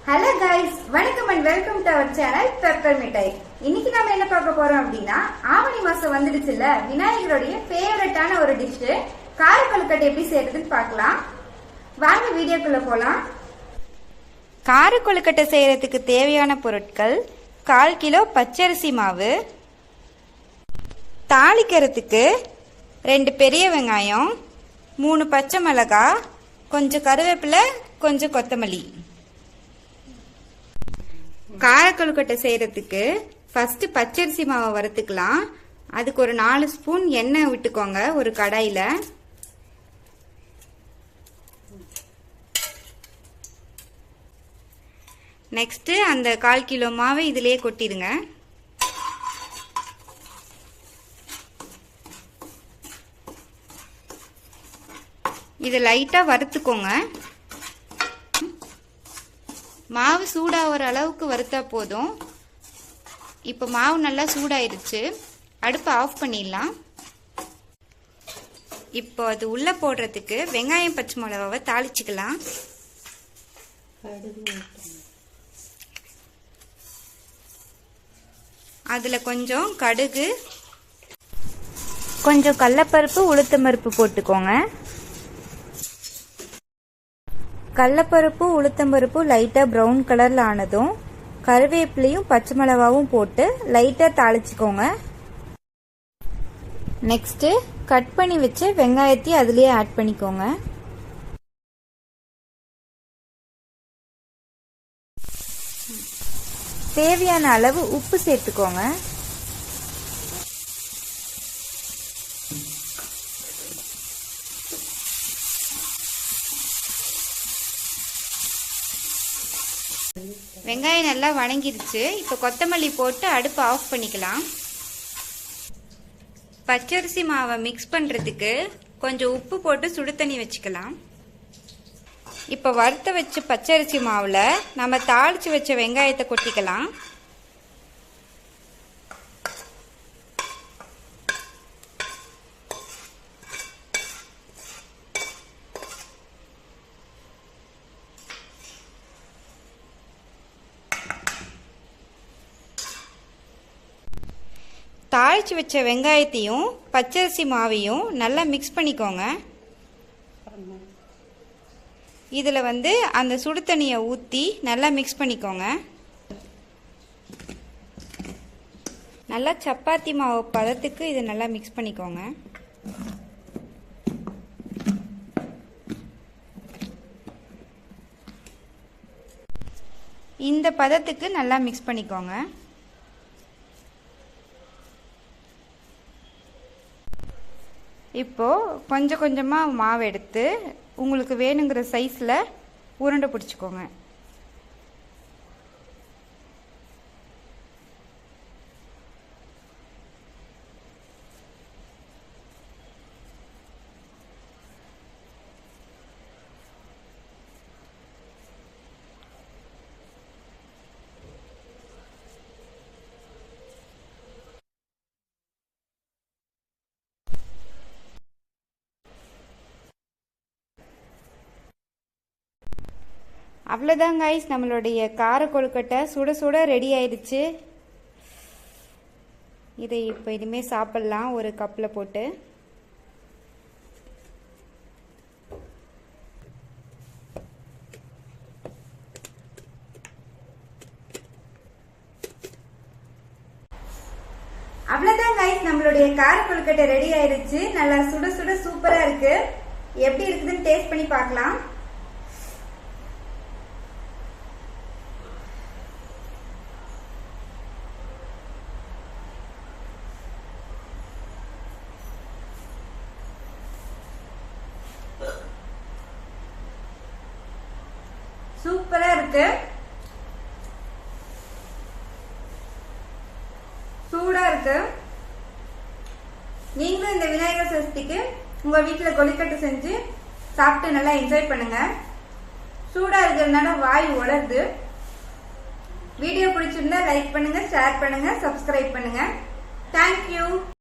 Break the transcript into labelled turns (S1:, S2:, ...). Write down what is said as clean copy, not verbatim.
S1: Hello guys, வணக்கம் and welcome to our channel Pepper Mittai. இன்னைக்கு நாம என்ன பார்க்க போறோம் அப்படின்னா, ஆவணி மாசம் வந்துடுச்சுல்ல, விநாயகருடைய ஃபேவரட்டான ஒரு டிஷ் கார கொழுக்கட்டை எப்படி செய்யறதுன்னு பார்க்கலாம். வாங்க வீடியோக்குள்ள போலாம். கார கொழுக்கட்டை செய்யறதுக்கு தேவையான பொருட்கள்: 1/4 கிலோ பச்சரிசி மாவு, தாளிக்கிறதுக்கு 2 பெரிய வெங்காயம், 3 பச்சை மிளகாய், கொஞ்சம் கருவேப்பிலை, கொஞ்சம் கொத்தமல்லி. கார கொழுக்கட்டை செய்யறதுக்கு ஃபர்ஸ்ட் பச்சரிசி மாவை வறுத்துக்கலாம். அதுக்கு ஒரு 4 ஸ்பூன் எண்ணெய் விட்டுக்கோங்க ஒரு கடாயில. நெக்ஸ்ட் அந்த 1/4 கிலோ மாவை இதுலயே கொட்டிடுங்க. இதை லைட்டா வறுத்துக்கோங்க. மாவு சூடாகிற அளவுக்கு வறுத்தா போதும். இப்போ மாவு நல்லா சூடாயிருச்சு, அடுப்பை ஆஃப் பண்ணிடலாம். இப்போ அது உள்ள போடுறதுக்கு வெங்காயம் பச்சை மிளகாவை தாளிச்சுக்கலாம். அதுல கொஞ்சம் கடுகு, கொஞ்சம் கடலைப்பருப்பு, உளுத்தம் பருப்பு போட்டுக்கோங்க. கடலைப்பருப்பு உளுத்தம் பருப்பு லைட்டா ப்ரௌன் கலர்ல ஆனதும் கருவேப்பிலையும் பச்சை மிளகாவும் போட்டு லைட்டா தாளிச்சுக்கோங்க. நெக்ஸ்ட் கட் பண்ணி வச்சு வெங்காயத்தையும் அதுலயே ஆட் பண்ணிக்கோங்க. தேவையான அளவு உப்பு சேர்த்துக்கோங்க. வெங்காயம் நல்லா வணங்கிருச்சு. இப்போ கொத்தமல்லி போட்டு அடுப்பை ஆஃப் பண்ணிக்கலாம். பச்சரிசி மாவை மிக்ஸ் பண்றதுக்கு கொஞ்சம் உப்பு போட்டு சுடு தண்ணி வச்சுக்கலாம். இப்போ வறுத்த வச்ச பச்சரிசி மாவுல நம்ம தாளிச்சு வச்ச வெங்காயத்தை கொட்டிக்கலாம். தாளிச்சு வச்ச வெங்காயத்தையும் பச்சரிசி மாவையும் நல்லா மிக்ஸ் பண்ணிக்கோங்க. இதில் அந்த சுடு தண்ணியை ஊற்றி நல்லா மிக்ஸ் பண்ணிக்கோங்க. நல்லா சப்பாத்தி மாவு பதத்துக்கு இது நல்லா மிக்ஸ் பண்ணிக்கோங்க. இந்த பதத்துக்கு நல்லா மிக்ஸ் பண்ணிக்கோங்க. இப்போ கொஞ்சம் கொஞ்சமாக மாவு எடுத்து உங்களுக்கு வேணுங்கிற சைஸில் உருண்டை பிடிச்சிக்கோங்க. அவ்வளோதான் கைஸ், நம்மளுடைய கார கொழுக்கட்டை சுட சுட ரெடி ஆயிடுச்சு. இதை இப்போ இனிமேல் சாப்பிட்லாம் ஒரு கப்பில் போட்டு. அவ்வளோதான் கைஸ், நம்மளுடைய கார கொழுக்கட்டை ரெடி ஆயிடுச்சு. நல்லா சுட சுட சூப்பராக இருக்கு. எப்படி இருக்குதுன்னு டேஸ்ட் பண்ணி பார்க்கலாம். சூப்பரா இருக்கு, சூடா இருக்கு. நீங்களும் இந்த விநாயகர் சதுர்த்திக்கு உங்க வீட்டுல கொழுக்கட்டை செஞ்சு சாப்பிட்டு நல்லா என்ஜாய் பண்ணுங்க. சூடா இருக்கிறதுனால வாய் உலருது. வீடியோ பிடிச்சிருந்தா லைக் பண்ணுங்க, ஷேர் பண்ணுங்க, சப்ஸ்கிரைப் பண்ணுங்க. தேங்க்யூ.